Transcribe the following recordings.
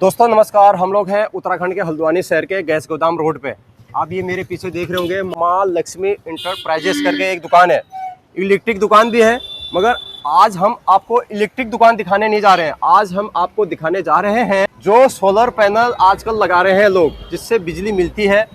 दोस्तों नमस्कार, हम लोग हैं उत्तराखंड के हल्द्वानी शहर के गैस गोदाम रोड पे। आप ये मेरे पीछे देख रहे होंगे माँ लक्ष्मी इंटरप्राइजेस करके एक दुकान है। इलेक्ट्रिक दुकान भी है, मगर आज हम आपको इलेक्ट्रिक दुकान दिखाने नहीं जा रहे हैं। आज हम आपको दिखाने जा रहे हैं जो सोलर पैनल आजकल लगा रहे हैं लोग, जिससे बिजली मिलती है,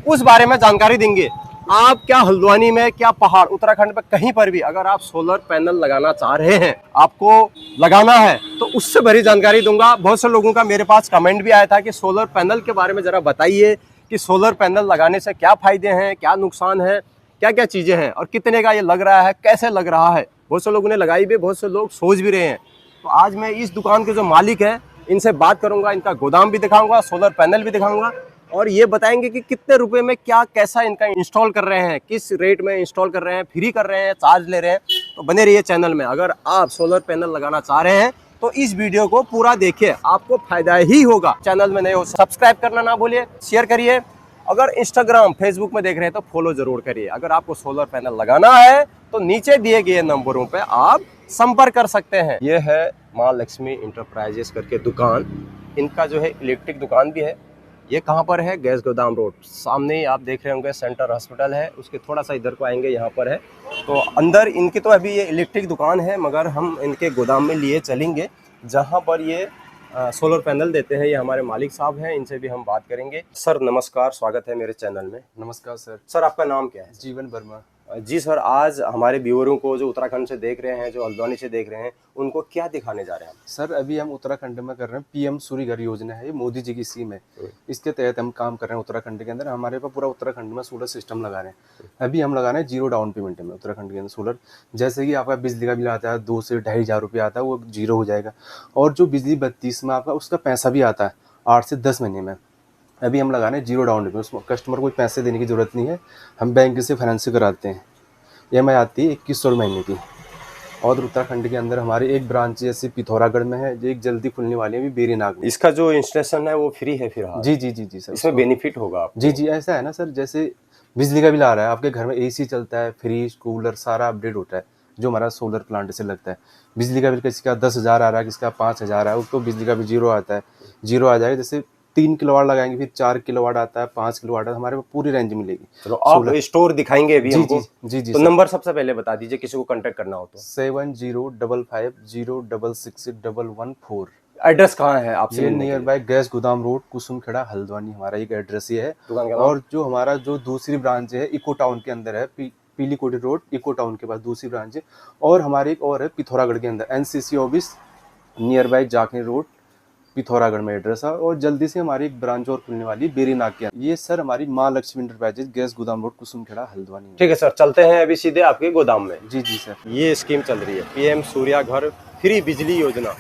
उस बारे में जानकारी देंगे। आप क्या हल्द्वानी में, क्या पहाड़ उत्तराखंड में कहीं पर भी अगर आप सोलर पैनल लगाना चाह रहे हैं, आपको लगाना है, तो उससे भरी जानकारी दूंगा। बहुत से लोगों का मेरे पास कमेंट भी आया था कि सोलर पैनल के बारे में जरा बताइए कि सोलर पैनल लगाने से क्या फायदे हैं, क्या नुकसान है, क्या क्या चीजें हैं और कितने का ये लग रहा है, कैसे लग रहा है। बहुत से लोगों ने लगाई भी, बहुत से लोग सोच भी रहे हैं। तो आज मैं इस दुकान के जो मालिक हैं इनसे बात करूंगा, इनका गोदाम भी दिखाऊंगा, सोलर पैनल भी दिखाऊंगा और ये बताएंगे कि कितने रुपए में क्या कैसा इनका इंस्टॉल कर रहे हैं, किस रेट में इंस्टॉल कर रहे हैं, फ्री कर रहे हैं, चार्ज ले रहे हैं। तो बने रहिए चैनल में। अगर आप सोलर पैनल लगाना चाह रहे हैं तो इस वीडियो को पूरा देखिए, आपको फायदा ही होगा। चैनल में नए हो सब्सक्राइब करना ना भूलिए, शेयर करिए। अगर इंस्टाग्राम फेसबुक में देख रहे हैं तो फॉलो जरूर करिए। अगर आपको सोलर पैनल लगाना है तो नीचे दिए गए नंबरों पे आप संपर्क कर सकते हैं। ये है माँ लक्ष्मी इंटरप्राइजेस करके दुकान। इनका जो है इलेक्ट्रिक दुकान भी है। ये कहाँ पर है? गैस गोदाम रोड सामने ही आप देख रहे होंगे सेंटर हॉस्पिटल है, उसके थोड़ा सा इधर को आएंगे, यहाँ पर है। तो अंदर इनकी तो अभी ये इलेक्ट्रिक दुकान है, मगर हम इनके गोदाम में लिए चलेंगे जहाँ पर ये सोलर पैनल देते हैं। ये हमारे मालिक साहब हैं, इनसे भी हम बात करेंगे। सर नमस्कार, स्वागत है मेरे चैनल में। नमस्कार सर। सर आपका नाम क्या है? जीवन वर्मा। जी सर, आज हमारे व्यूअरों को जो उत्तराखंड से देख रहे हैं, जो हल्द्वानी से देख रहे हैं, उनको क्या दिखाने जा रहे हैं? सर अभी हम उत्तराखंड में कर रहे हैं पीएम सूर्य घर योजना है, ये मोदी जी की स्कीम है। इसके तहत हम काम कर रहे हैं उत्तराखंड के अंदर। हमारे पास पूरा उत्तराखंड में सोलर सिस्टम लगा रहे हैं। अभी हम लगा रहे हैं 0 डाउन पेमेंट में उत्तराखंड के अंदर सोलर। जैसे कि आपका बिजली का बिल आता है 2 से 2,500 रुपये आता है, वो 0 हो जाएगा। और जो बिजली 32 में आपका उसका पैसा भी आता है 8 से 10 महीने में। अभी हम लगा रहे हैं 0 डाउन पेमेंट, उसमें कस्टमर को पैसे देने की जरूरत नहीं है, हम बैंक से फाइनेंस कराते हैं। EMI आती है 2100 महीने की। और उत्तराखंड के अंदर हमारी एक ब्रांच जैसे पिथौरागढ़ में है, जो एक जल्दी खुलने वाली है अभी बेरीनाग में। इसका जो इंस्टॉलेशन है वो फ्री है फिर? जी जी जी जी सर, इसमें बेनिफिट होगा आपको? जी जी, ऐसा है ना सर, जैसे बिजली का बिल आ रहा है, आपके घर में AC चलता है, फ्रिज कूलर सारा अपडेट होता है जो हमारा सोलर प्लांट से लगता है। बिजली का बिल किसी का 10,000 आ रहा है, किसी का 5,000 है, उसको बिजली का बिल 0 आता है। 0 आ जाएगा। जैसे 3 किलोवाट लगाएंगे फिर 4 किलोवाट आता है, 5 किलोवाट, हमारे पास पूरी रेंज मिलेगी। चलो आप स्टोर दिखाएंगे अभी हमको? जी जी। तो नंबर सबसे पहले बता दीजिए किसी को कांटेक्ट करना हो तो। 7055066114। एड्रेस कहाँ है आपसे? ये नियर बाय गैस गोदाम रोड, कुसुमखेड़ा, हल्द्वानी, हमारा एक एड्रेस ये है। दुकान का नाम? और जो हमारा जो दूसरी ब्रांच है इको टाउन के अंदर है, पीली कोटी रोड इको टाउन के पास दूसरी ब्रांच है। और हमारे एक और है पिथौरागढ़ के अंदर, NCC office near by Jakhni road, Pithoragarh में एड्रेस है। और जल्दी से हमारी एक ब्रांच और खुलने वाली बेरीनाग के अंदर। ये सर हमारी माँ लक्ष्मी इंटरप्राइजेज, गैस गोदाम रोड, कुसुमखेड़ा, हल्द्वानी। ठीक है सर, चलते हैं अभी सीधे आपके गोदाम में। जी जी सर। ये स्कीम चल रही है PM सूर्या घर फ्री बिजली योजना,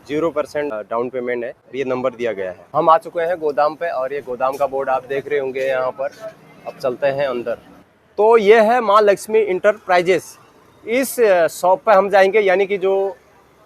0% डाउन पेमेंट है। ये नंबर दिया गया है। हम आ चुके हैं गोदाम पे और ये गोदाम का बोर्ड आप देख रहे होंगे यहाँ पर। अब चलते हैं अंदर। तो ये है माँ लक्ष्मी इंटरप्राइजेस। इस शॉप पे हम जाएंगे, यानी कि जो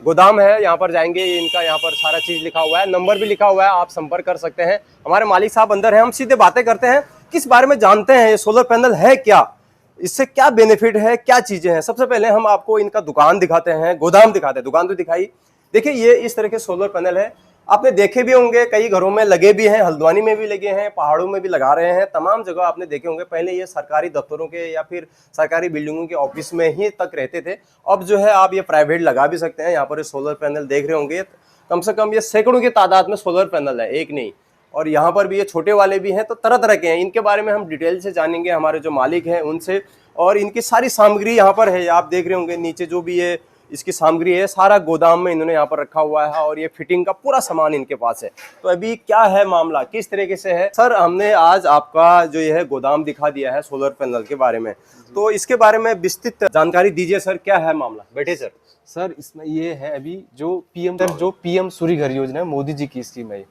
गोदाम है यहाँ पर जाएंगे। इनका यहाँ पर सारा चीज़ लिखा हुआ है, नंबर भी लिखा हुआ है, आप संपर्क कर सकते हैं। हमारे मालिक साहब अंदर हैं, हम सीधे बातें करते हैं, किस बारे में जानते हैं। ये सोलर पैनल है क्या, इससे क्या बेनिफिट है, क्या चीज़ें हैं। सबसे पहले हम आपको इनका दुकान दिखाते हैं, गोदाम दिखाते हैं। दुकान तो दिखाई। देखिए ये इस तरह के सोलर पैनल है, आपने देखे भी होंगे, कई घरों में लगे भी हैं, हल्द्वानी में भी लगे हैं, पहाड़ों में भी लगा रहे हैं, तमाम जगह आपने देखे होंगे। पहले ये सरकारी दफ्तरों के या फिर सरकारी बिल्डिंगों के ऑफिस में ही तक रहते थे। अब जो है आप ये प्राइवेट लगा भी सकते हैं। यहाँ पर ये सोलर पैनल देख रहे होंगे, कम से कम ये सैकड़ों की तादाद में सोलर पैनल है, एक नहीं। और यहाँ पर भी ये छोटे वाले भी हैं, तो तरह तरह के हैं। इनके बारे में हम डिटेल से जानेंगे हमारे जो मालिक हैं उनसे। और इनकी सारी सामग्री यहाँ पर है, आप देख रहे होंगे नीचे जो भी ये इसकी सामग्री है, सारा गोदाम में इन्होंने यहाँ पर रखा हुआ है। और ये फिटिंग का पूरा सामान इनके पास है। तो अभी क्या है मामला, किस तरीके से है सर? हमने आज आपका जो ये है गोदाम दिखा दिया है सोलर पैनल के बारे में, तो इसके बारे में विस्तृत जानकारी दीजिए सर, क्या है मामला? बैठे सर। सर इसमें ये है अभी जो पीएम सूर्य घर योजना है, मोदी जी की स्कीम है।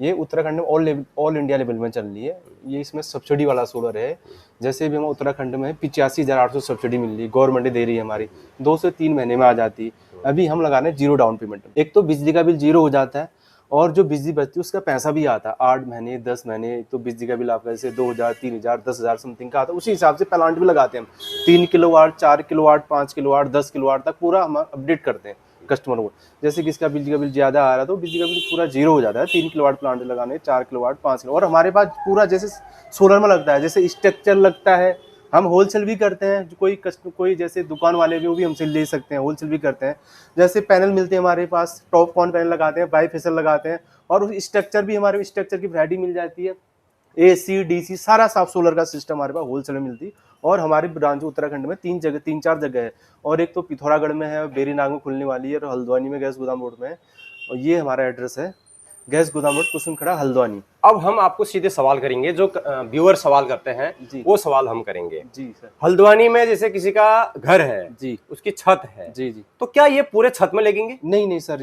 ये उत्तराखंड में ऑल इंडिया लेवल में चल रही है। ये इसमें सब्सिडी वाला सोलर है। जैसे भी हम उत्तराखंड में 85,800 सब्सिडी मिल रही है, गवर्नमेंट दे रही है हमारी, 2 से 3 महीने में आ जाती है। अभी हम लगा रहे हैं 0 डाउन पेमेंट। एक तो बिजली का बिल 0 हो जाता है, और जो बिजली बचती है उसका पैसा भी आता है 8 महीने 10 महीने। तो बिजली का बिल आपका जैसे 2,000 3,000 10,000 समथिंग का आता है, उसी हिसाब से प्लांट भी लगाते हैं हम। 3 किलोवाट 4 किलोवाट 5 किलोवाट 10 किलोवाट तक पूरा हम अपडेट करते हैं। कस्टमर को। जैसे किसका बिजली का बिल ज़्यादा आ रहा है तो बिजली का बिल पूरा जीरो हो जाता है। 3 किलोवाट प्लांट लगाने, 4 किलोवाट, 5 किलो, और हमारे पास पूरा जैसे सोलर में लगता है, जैसे स्ट्रक्चर लगता है। हम होलसेल भी करते हैं, जो कोई जैसे दुकान वाले भी वो भी हमसे ले सकते हैं, होलसेल भी करते हैं। जैसे पैनल मिलते हैं हमारे पास, टॉप कॉन पैनल लगाते हैं, बाईफेशियल लगाते हैं, और उस स्ट्रक्चर भी हमारे स्ट्रक्चर की वैरायटी मिल जाती है। AC DC सारा साफ सोलर का सिस्टम हमारे पास होलसेल में मिलती है। और हमारी ब्रांच उत्तराखंड में 3-4 जगह है, और एक तो पिथौरागढ़ में है, बेरीनाग में खुलने वाली है, और हल्द्वानी में गैस गोदाम रोड में है। और ये हमारा एड्रेस है, गैस गोदाम रोड, कुसुमखड़ा, हल्द्वानी। अब हम आपको सीधे सवाल करेंगे, जो व्यूअर सवाल करते हैं जी। वो सवाल हम करेंगे। जी सर। हल्द्वानी में जैसे किसी का घर है जी। उसकी छत है, जी जी। तो क्या ये पूरे छत में लगेंगे? नहीं सर,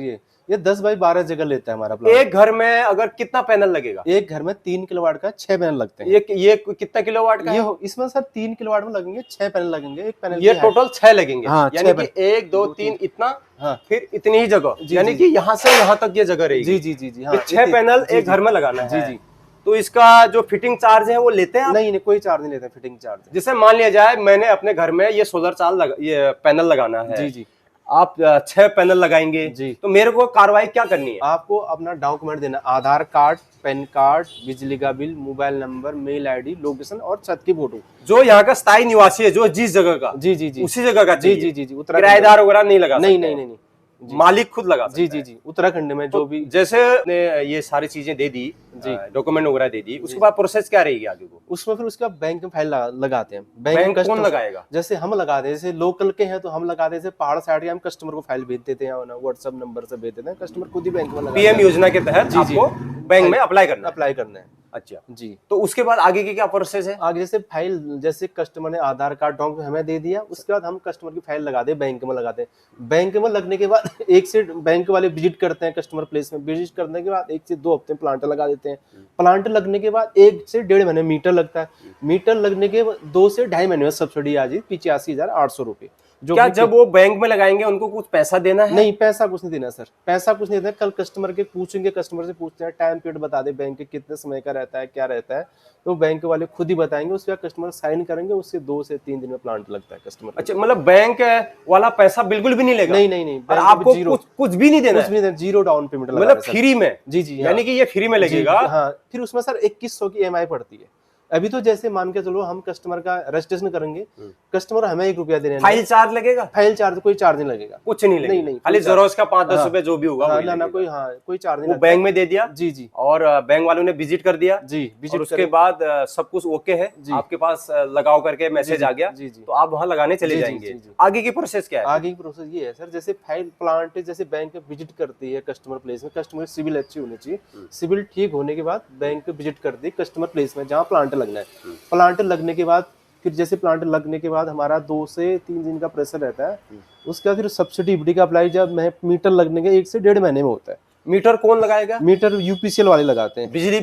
ये 10 बाई 12 जगह लेता है हमारा प्लांट। एक घर में अगर कितना पैनल लगेगा? एक घर में 3 किलोवाट का 6 पैनल लगते हैं। ये कितना किलोवाट का है? इसमें सर 3 किलोवाट में लगेंगे 6 पैनल लगेंगे। एक पैनल ये टोटल 6 लगेंगे। हाँ, यानी कि 1 2 3 इतना, हाँ, फिर इतनी ही जगह, जी, यानी जी। कि यहाँ से यहाँ तक ये जगह रहेगी। जी जी जी जी। हाँ, 6 पैनल एक घर में लगाना है। जी जी। तो इसका जो फिटिंग चार्ज है वो लेते हैं आप? नहीं, कोई चार्ज नहीं लेते, फिटिंग चार्ज। जैसे मान लिया जाए मैंने अपने घर में ये सोलर ये पैनल लगाना है। जी जी। आप 6 पैनल लगाएंगे जी। तो मेरे को कार्रवाई क्या करनी है? आपको अपना डॉक्यूमेंट देना, आधार कार्ड, पैन कार्ड, बिजली का bill, mobile number, mail ID, location और छत की फोटो। जो यहाँ का स्थायी निवासी है, जो जिस जगह का, जी जी जी, उसी जगह का जी चाहिए। जी जी। किराएदार वगैरह नहीं लगा नहीं सकते? नहीं नहीं, मालिक खुद लगा सकता जी है। जी जी। उत्तराखंड में जो भी जैसे ने ये सारी चीजें दे दी, जी, डॉक्यूमेंट वगैरह दे दी, उसके बाद प्रोसेस क्या रहेगी आगे को? उसमें फिर उसका बैंक में फाइल लगाते हैं। बैंक कौन लगाएगा? जैसे हम लगाते हैं, जैसे लोकल के हैं तो हम लगाते हैं, जैसे पहाड़ साइड के हम कस्टमर को फाइल भेज देते हैं, व्हाट्सएप नंबर से भेज देते हैं, कस्टमर खुद ही बैंक में लगाते हैं। PM योजना के तहत जी, जी। आपको बैंक में अप्लाई करना है। अच्छा जी। तो उसके बाद आगे की क्या प्रोसेस है? आगे जैसे फाइल, जैसे कस्टमर ने आधार कार्ड डॉक्यूमेंट हमें दे दिया, उसके बाद हम कस्टमर की फाइल लगा दे, बैंक में लगाते हैं। बैंक में लगने के बाद एक से बैंक वाले विजिट करते हैं, कस्टमर प्लेस में विजिट करने के बाद 1 से 2 हफ्ते प्लांट लगा देते हैं। प्लांट लगने के बाद 1 से 1.5 महीने मीटर लगता है। मीटर लगने के 2 से 2.5 महीने में सब्सिडी आ जाती है 85,800 रुपये। क्या जब वो बैंक में लगाएंगे उनको कुछ पैसा देना है? नहीं, पैसा कुछ नहीं देना सर, पैसा कुछ नहीं देना। कल कस्टमर के पूछेंगे, कस्टमर से पूछते हैं टाइम पीरियड बता दे बैंक के कितने समय का रहता है, क्या रहता है, तो बैंक वाले खुद ही बताएंगे। उसके बाद कस्टमर साइन करेंगे, उससे 2 से 3 दिन में प्लांट लगता है कस्टमर। अच्छा, मतलब बैंक वाला पैसा बिल्कुल भी नहीं लेगा? नहीं, और आपको कुछ भी नहीं देना? कुछ भी नहीं, जीरो डाउन पेमेंट, मतलब फ्री में? जी जी। यानी कि ये फ्री में लगेगा। हाँ, फिर उसमें सर 2100 की EMI पड़ती है। अभी तो जैसे मान के चलो हम कस्टमर का रजिस्ट्रेशन करेंगे, कस्टमर हमें 1 रुपया देने, फाइल चार्ज लगेगा? फाइल चार्ज कोई चार्ज नहीं लगेगा, कुछ नहीं लगेगा। नहीं, खाली जरूरत का 5-10 रुपए जो भी होगा ना कोई, कोई चार्ज नहीं। वो बैंक में दे दिया। जी जी। और बैंक वालों ने विजिट कर दिया जी, और उसके बाद सब कुछ ओके है, आपके पास लगाओ करके मैसेज आ गया, तो आप वहाँ लगाने चले जाएंगे। आगे की प्रोसेस क्या है? आगे की प्रोसेस ये है सर, जैसे फाइल प्लांट जैसे बैंक विजिट करती है कस्टमर प्लेस में, कस्टमर सिविल अच्छी होनी चाहिए, सिविल ठीक होने के बाद बैंक विजिट करती है कस्टमर प्लेस में जहाँ प्लांट लगना है। प्लांट लगने के बाद फिर जैसे प्लांट लगने के बाद हमारा 2 से 3 दिन का प्रेशर रहता है। उसके बाद फिर सब्सिडी का अप्लाई जब मीटर लगने के 1 से 1.5 महीने में होता है। मीटर कौन लगाएगा? मीटर UPCL वाले लगाते हैं, बिजली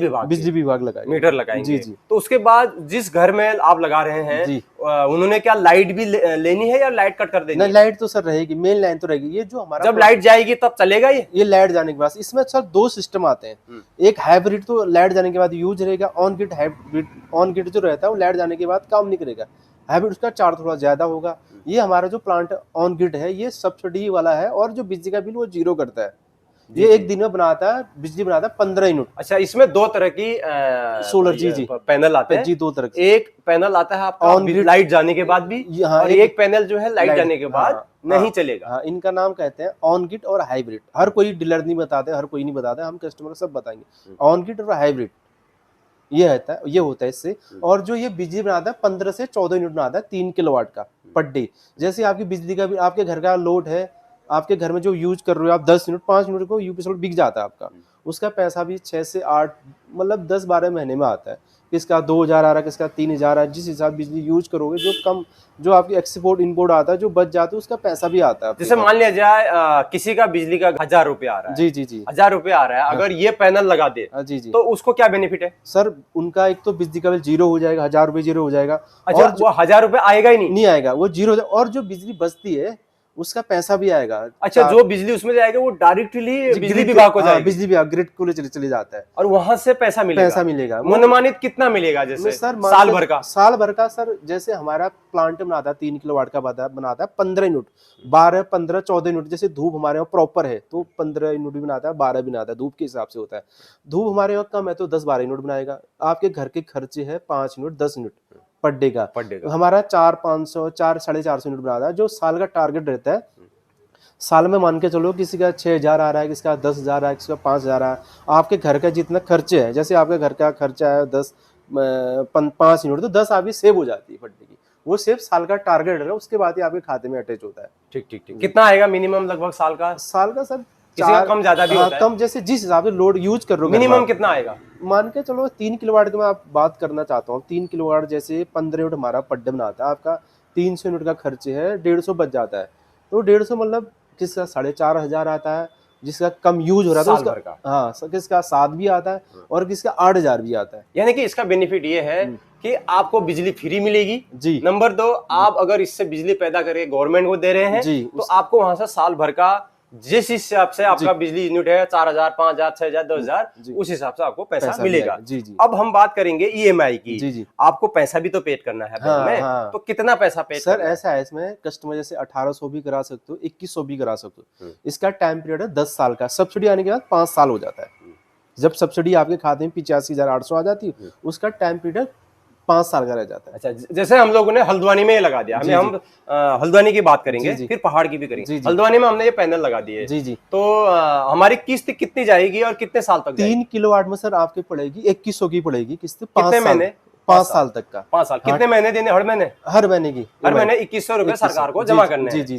विभाग लगाएगा, मीटर लगाएंगे। जी जी। तो उसके बाद जिस घर में आप लगा रहे हैं जी, उन्होंने क्या लाइट भी लेनी है या लाइट कट कर देनी? नहीं, लाइट तो सर रहेगी, मेन लाइन तो रहेगी। ये जो हमारा जब लाइट जाएगी तब चलेगा ये लाइट जाने के बाद इसमें सर 2 सिस्टम आते हैं। एक हाइब्रिड, तो लाइट जाने के बाद यूज रहेगा। On grid hybrid, on grid जो रहता है वो लाइट जाने के बाद काम नहीं करेगा। हाइब्रिड उसका चार्ज थोड़ा ज्यादा होगा। ये हमारा जो प्लांट ऑन ग्रिड है ये सब्सिडी वाला है, और जो बिजली का बिल वो 0 करता है। ये 1 दिन में बनाता है, बिजली बनाता है 15 यूनिट। अच्छा, इसमें 2 तरह की सोलर जी पैनल आते हैं जी, 2 तरह के। एक पैनल आता है आपका ऑन ग्रिड लाइट जाने के बाद भी, और एक पैनल जो है लाइट जाने के बाद नहीं चलेगा। हाँ, इनका नाम कहते हैं ऑन ग्रिड और हाइब्रिड। हर कोई डीलर नहीं बताते, हर कोई नहीं बताता, हम कस्टमर सब बताएंगे। ऑन ग्रिड और हाइब्रिड ये होता है इससे। और जो ये बिजली बनाता है 15 से 14 यूनिट बनाता है 3 किलोवाट का पर डे। जैसे आपकी बिजली का भी, आपके घर का लोड है, आपके घर में जो यूज कर रहे हो आप 10 यूनिट 5 यूनिट को UPCL बिक जाता है आपका, उसका पैसा भी 6 से 8 मतलब 10-12 महीने में आता है। किसका 2,000 आ रहा है, किसका 3,000 आ रहा है। जिस हिसाब बिजली यूज करोगे, जो कम जो आपकी एक्सपोर्ट इम्पोर्ट आता है, जो बच जाता है उसका पैसा भी आता है। जैसे मान लिया जाए किसी का बिजली का 1,000 रुपए आ रहा है। जी जी जी, 1,000 रुपए आ रहा है, अगर ये पैनल लगा दे जी जी, तो उसको क्या बेनिफिट है? सर उनका एक तो बिजली का बिल 0 हो जाएगा, 1,000 रुपये 0 हो जाएगा। अच्छा, और वो 1,000 रुपए आएगा ही नहीं आएगा, वो 0 हो जाएगा। और जो बिजली बचती है उसका पैसा भी आएगा। अच्छा, जो बिजली उसमें जाएगा वो डायरेक्टली बिजली विभाग को जाएगी। बिजली विभाग ग्रिड को चले जाता है और वहां से पैसा मिलेगा। वो मनमानित कितना मिलेगा जैसे सर साल भर का? साल भर का सर, जैसे हमारा प्लांट बनाता है 3 किलोवाट का बनाता है 15 यूनिट, 12 15 14 यूनिट। जैसे धूप हमारे यहाँ प्रॉपर है तो 15 यूनिट भी बनाता है, 12 भी बनाता है, धूप के हिसाब से होता है। धूप हमारे यहाँ कम है तो 10-12 यूनिट बनाएगा। आपके घर के खर्चे है 5 यूनिट 10 यूनिट पर डे का। हमारा 4-500 4-450 यूनिट बनाता है। जो साल का टारगेट रहता है, साल में मान के चलो किसी का 6,000 आ रहा है, किसी का 10,000 आ रहा है, किसी का 5,000 आ रहा है। आपके घर का जितना खर्चे है, जैसे आपके घर का खर्चा है 5 यूनिट तो 10 आपकी सेव हो जाती है फटने की। वो सिर्फ साल का टारगेट है, उसके बाद ही आपके खाते में अटैच होता है। ठीक। कितना आएगा मिनिमम लगभग साल का सर? किसी का कम ज्यादा भी होता है? कम, जैसे जिस हिसाब से लोड यूज कर रहे हो। मिनिमम कितना आएगा मान के चलो 3 किलोवाट की मैं आप बात करना चाहता हूँ। 3 किलोवाट जैसे 15 यूनिट हमारा पर डे बनाता है, आपका 300 यूनिट का खर्चे है, 150 बच जाता है। तो 150 मतलब किसका 4,500 आता है, जिसका कम यूज हो रहा था उसका, हाँ, किसका 7 भी आता है और किसका 8,000 भी आता है। यानी कि इसका बेनिफिट ये है कि आपको बिजली फ्री मिलेगी जी। नंबर 2, आप अगर इससे बिजली पैदा करके गवर्नमेंट को दे रहे हैं जी, तो आपको वहां से साल भर का जिस हिसाब से आपका बिजली यूनिट है 4,000 5,000 6,000 10,000 उस हिसाब से आपको पैसा मिलेगा। जी। अब हम बात करेंगे ईएमआई की। जी। आपको पैसा भी तो पेड करना है बैंक में। तो कितना पैसा पेड सर? ऐसा है, इसमें कस्टमर जैसे 1,800 भी करा सकते हो, 2,100 भी करा सकते हो। इसका टाइम पीरियड है 10 साल का। सब्सिडी आने के बाद 5 साल हो जाता है। जब सब्सिडी आपके खाते में 85,800 आ जाती है, उसका टाइम पीरियड 5 साल का रह जाता है। अच्छा, जैसे हम लोगों ने हल्द्वानी में लगा दिया, हम हल्द्वानी की बात करेंगे, फिर पहाड़ की भी करेंगे। हल्द्वानी में हमने ये पैनल लगा दिए जी। तो हमारी किस्त कितनी जाएगी और कितने साल तक? 3 किलोवाट में सर आपकी पड़ेगी 2,100 की पड़ेगी किस्त। 5 साल तक का। 5 साल कितने महीने देने? हर महीने की, हर महीने 2,100 रुपए सरकार को जमा करने हैं। जी।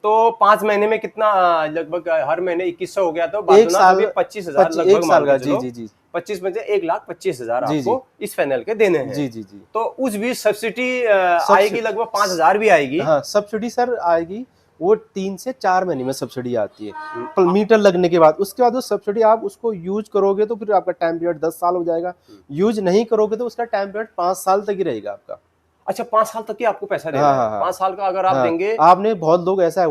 तो 5 महीने में कितना? लगभग हर महीने 2,100 हो गया तो 25,000 लगभग मान के चलो। 25 में से 1,25,000 आपको इस पैनल के देने हैं। जी। तो उस बीच सब्सिडी आएगी, लगभग 5,000 भी आएगी। हाँ, सब्सिडी सर आएगी, वो 3 से 4 महीने में सब्सिडी आती है मीटर लगने के बाद। उसके बाद वो सब्सिडी आप उसको यूज करोगे तो फिर आपका टाइम पीरियड 10 साल हो जाएगा। यूज नहीं करोगे तो उसका टाइम पीरियड 5 साल तक ही रहेगा आपका। अच्छा, 5 साल तक ही आपको पैसा देना है? 5 साल का अगर आप देंगे। आपने बहुत लोग ऐसा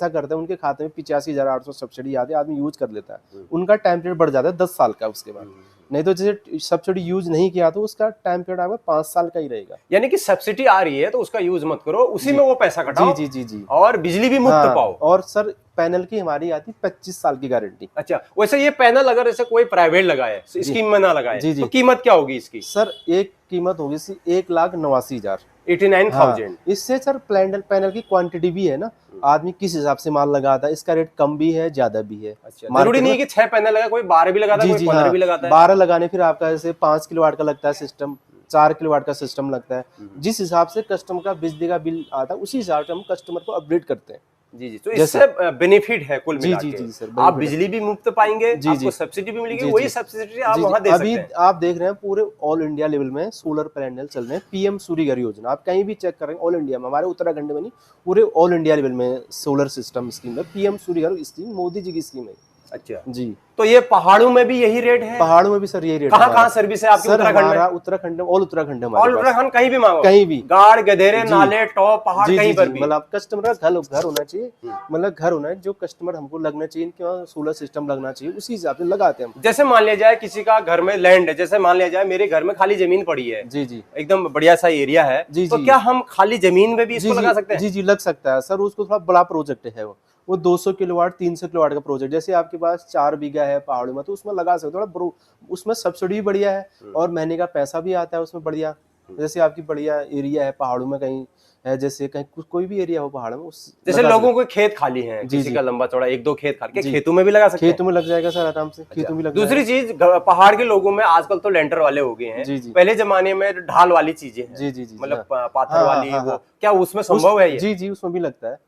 करते हैं, उनके खाते में 85,800 सब्सिडी आती है, आदमी यूज कर लेता है, उनका टाइम पीरियड बढ़ जाता है 10 साल का उसके बाद। नहीं तो जैसे सब्सिडी यूज नहीं किया तो उसका टाइम पीरियड आपका 5 साल का ही रहेगा। यानी कि सब्सिडी आ रही है तो उसका यूज मत करो, उसी में वो पैसा कटाओ। जी। और बिजली भी मुफ्त पाओ। और सर पैनल की हमारी आती 25 साल की गारंटी। अच्छा, वैसे ये पैनल अगर ऐसे कोई प्राइवेट लगाए, स्कीम में ना लगाए, तो कीमत क्या होगी इसकी? सर एक कीमत होगी 1,89,000, 89,000। इससे सर पैनल की क्वांटिटी भी है ना, आदमी किस हिसाब से माल लगाता है, इसका रेट कम भी है ज्यादा भी है। अच्छा, जरूरी नहीं है कि 6 पैनल लगा, कोई 12 भी लगाता है, कोई 15 भी लगाता है। 12 लगाने फिर आपका जैसे 5 किलोवाट का लगता है सिस्टम, 4 किलोवाट का सिस्टम लगता है। जिस हिसाब से कस्टमर का बिजली का बिल आता है उसी हिसाब से हम कस्टमर को अपडेट करते हैं। जी। तो इससे बेनिफिट है कुल मिला के। जी सर, आप बिजली भी मुफ्त पाएंगे, आपको सब्सिडी भी मिलेगी, वही सब्सिडी आप वहां दे सकते हैं। अभी आप देख रहे हैं पूरे ऑल इंडिया लेवल में सोलर पैनल चल रहे हैं, पीएम सूर्य घर योजना। आप कहीं भी चेक करेंगे ऑल इंडिया में, हमारे उत्तराखंड में नहीं, पूरे ऑल इंडिया लेवल में सोलर सिस्टम स्कीम है। पीएम सूर्य घर स्कीम मोदी जी की स्कीम है। अच्छा जी। तो ये पहाड़ों में भी यही रेट है? पहाड़ों में भी सर यही रेट। कहाँ सर्विस है आपकी? उत्तराखंड में, ऑल उत्तराखंड में। ऑल उत्तराखंड कहीं भी मांगो, कहीं भी, गाड़ गधेरे नाले टॉप पहाड़ कहीं पर भी। मतलब कस्टमर का घर होना चाहिए, मतलब घर होना है जो कस्टमर हमको लगना चाहिए कि वहाँ सोलर सिस्टम लगना चाहिए, उसी हिसाब से लगाते हैं हम। जैसे मान लिया जाए किसी का घर में लैंड है, जैसे मान लिया जाए मेरे घर में खाली जमीन पड़ी है। जी। एकदम बढ़िया सा एरिया है। तो क्या हम खाली जमीन में भी इसको लगा सकते हैं? जी लग सकता है सर। उसको थोड़ा बड़ा प्रोजेक्ट है वो 200 किलोवाट 300 किलोवाट का प्रोजेक्ट। जैसे आपके पास 4 बीघा है पहाड़ों में तो उसमें लगा सकते हो। थोड़ा उसमें सब्सिडी भी बढ़िया है और महीने का पैसा भी आता है उसमें बढ़िया। जैसे आपकी बढ़िया एरिया है पहाड़ों में, कहीं है जैसे कहीं कोई भी एरिया हो पहाड़ों में, जैसे लोगों को खेत खाली है, किसी का लंबा चौड़ा 1-2 खेत खाली, खेतों में भी लगा सकते हैं? खेतों में लग जाएगा सर आराम से, खेतों में लग। दूसरी चीज, पहाड़ के लोगों में आजकल तो लेंटर वाले हो गए हैं। पहले जमाने में ढाल वाली चीजें हैं, मतलब पाथर वाली, वो क्या उसमें संभव है ये? जी उसमें भी लगता है,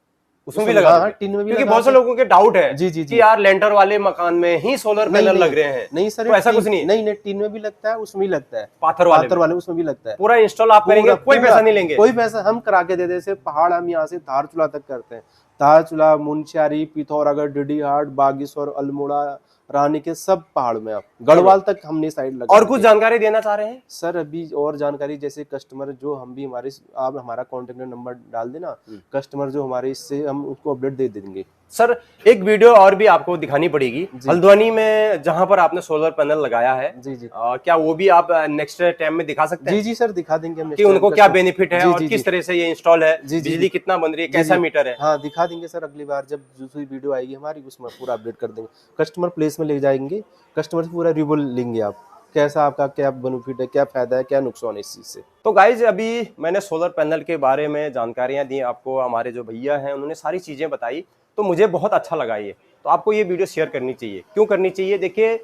उसमें भी लगा, टीन में भी। क्योंकि बहुत से लोगों के डाउट है कि यार लेंटर वाले मकान में ही सोलर पैनल लग रहे हैं। नहीं सर, ऐसा कुछ नहीं। नहीं टीन में भी लगता है, उसमें भी लगता है, पाथर वाले उसमें भी लगता है। पूरा इंस्टॉल आप करेंगे, कोई पैसा नहीं लेंगे? कोई पैसा हम करा के दे दे। जैसे पहाड़ हम यहाँ से धारचूला तक करते हैं, धारचूला, मुनस्यारी, पिथौरागढ़, डिडीहाट, बागेश्वर, अल्मोड़ा, रानी के सब पहाड़ में, आप गढ़वाल तक हमने साइड लगा और कुछ जानकारी देना चाह रहे हैं सर? अभी और जानकारी जैसे कस्टमर जो हम भी हमारे, आप हमारा कॉन्टेक्ट नंबर डाल देना, कस्टमर जो हमारे इससे हम उसको अपडेट दे देंगे। सर एक वीडियो और भी आपको दिखानी पड़ेगी हल्द्वानी में जहां पर आपने सोलर पैनल लगाया है। जी जी। क्या वो भी आप नेक्स्ट टाइम में दिखा सकते हैं? जी जी सर, दिखा देंगे हम कि उनको क्या बेनिफिट है और किस तरह से ये इंस्टॉल है, जी, जी, बिजली कितना बन रही है, कैसा मीटर है? हाँ दिखा देंगे सर, अगली बार जब दूसरी वीडियो आएगी हमारी उसमें पूरा अपडेट कर देंगे। कस्टमर प्लेस में ले जाएंगे, कस्टमर से पूरा रिव्यू लेंगे, आप कैसा, आपका क्या बेनिफिट है, क्या फायदा है, क्या नुकसान है इस चीज से। तो गाइज अभी मैंने सोलर पैनल के बारे में जानकारियां दी आपको, हमारे जो भैया हैं उन्होंने सारी चीजें बताई, तो मुझे बहुत अच्छा लगा ये। तो आपको ये वीडियो शेयर करनी चाहिए। क्यों करनी चाहिए? देखिए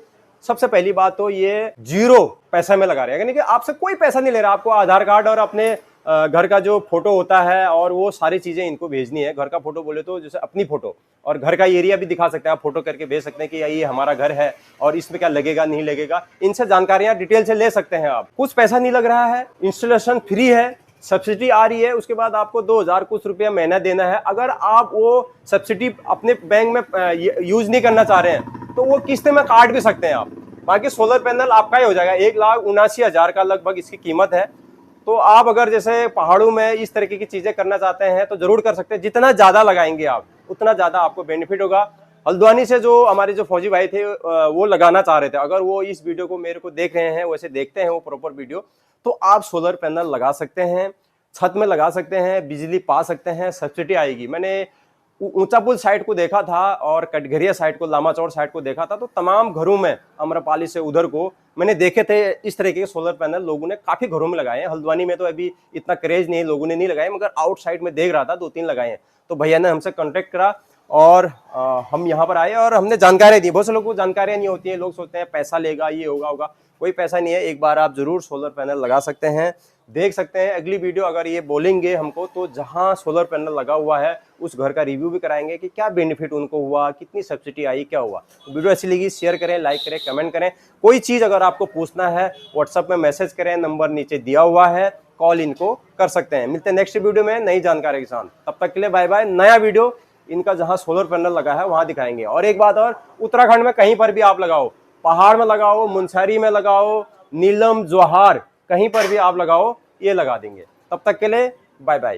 सबसे पहली बात तो ये 0 पैसा में लगा रहे हैं, यानी कि आपसे कोई पैसा नहीं ले रहा। आपको आधार कार्ड और अपने घर का जो फोटो होता है और वो सारी चीजें इनको भेजनी है। घर का फोटो बोले तो जैसे अपनी फोटो, और घर का एरिया भी दिखा सकते हैं आप, फोटो करके भेज सकते हैं कि ये हमारा घर है और इसमें क्या लगेगा नहीं लगेगा, इनसे जानकारियां डिटेल से ले सकते हैं आप। कुछ पैसा नहीं लग रहा है, इंस्टॉलेशन फ्री है, सब्सिडी आ रही है, उसके बाद आपको 2000 कुछ रुपया महीना देना है। अगर आप वो सब्सिडी अपने बैंक में यूज नहीं करना चाह रहे हैं तो वो किस्तें में काट भी सकते हैं आप। बाकी सोलर पैनल आपका ही हो जाएगा। 1,79,000 का लगभग इसकी कीमत है। तो आप अगर जैसे पहाड़ों में इस तरीके की चीजें करना चाहते हैं तो जरूर कर सकते हैं। जितना ज्यादा लगाएंगे आप उतना ज्यादा आपको बेनिफिट होगा। हल्द्वानी से जो हमारे जो फौजी भाई थे वो लगाना चाह रहे थे, अगर वो इस वीडियो को मेरे को देख रहे हैं, वैसे देखते हैं वो प्रॉपर वीडियो, तो आप सोलर पैनल लगा सकते हैं, छत में लगा सकते हैं, बिजली पा सकते हैं, सब्सिडी आएगी। मैंने ऊंचापुल साइड को देखा था और कटघरिया साइड को, लामाचौड़ साइड को देखा था, तो तमाम घरों में अम्रपाली से उधर को मैंने देखे थे इस तरीके के सोलर पैनल लोगों ने काफी घरों में लगाए हैं। हल्द्वानी में तो अभी इतना क्रेज नहीं, लोगों ने नहीं लगाए, मगर आउटसाइड में देख रहा था 2-3 लगाए हैं। तो भैया ने हमसे कांटेक्ट करा और हम यहाँ पर आए और हमने जानकारियां दी। बहुत से लोगों को जानकारियां नहीं होती है, लोग सोचते हैं पैसा लेगा, ये होगा। कोई पैसा नहीं है। एक बार आप जरूर सोलर पैनल लगा सकते हैं, देख सकते हैं। अगली वीडियो अगर ये बोलेंगे हमको तो जहां सोलर पैनल लगा हुआ है उस घर का रिव्यू भी कराएंगे कि क्या बेनिफिट उनको हुआ, कितनी सब्सिडी आई, क्या हुआ। वीडियो अच्छी लगी शेयर करें, लाइक करें, कमेंट करें। कोई चीज़ अगर आपको पूछना है व्हाट्सएप में मैसेज करें, नंबर नीचे दिया हुआ है, कॉल इनको कर सकते हैं। मिलते हैं नेक्स्ट वीडियो में नई जानकारी के साथ। तब तक के लिए बाय बाय। नया वीडियो इनका जहाँ सोलर पैनल लगा है वहाँ दिखाएंगे। और एक बात और, उत्तराखंड में कहीं पर भी आप लगाओ, पहाड़ में लगाओ, मुनस्यारी में लगाओ, नीलम, जवाहर, कहीं पर भी आप लगाओ, ये लगा देंगे। तब तक के लिए बाय बाय।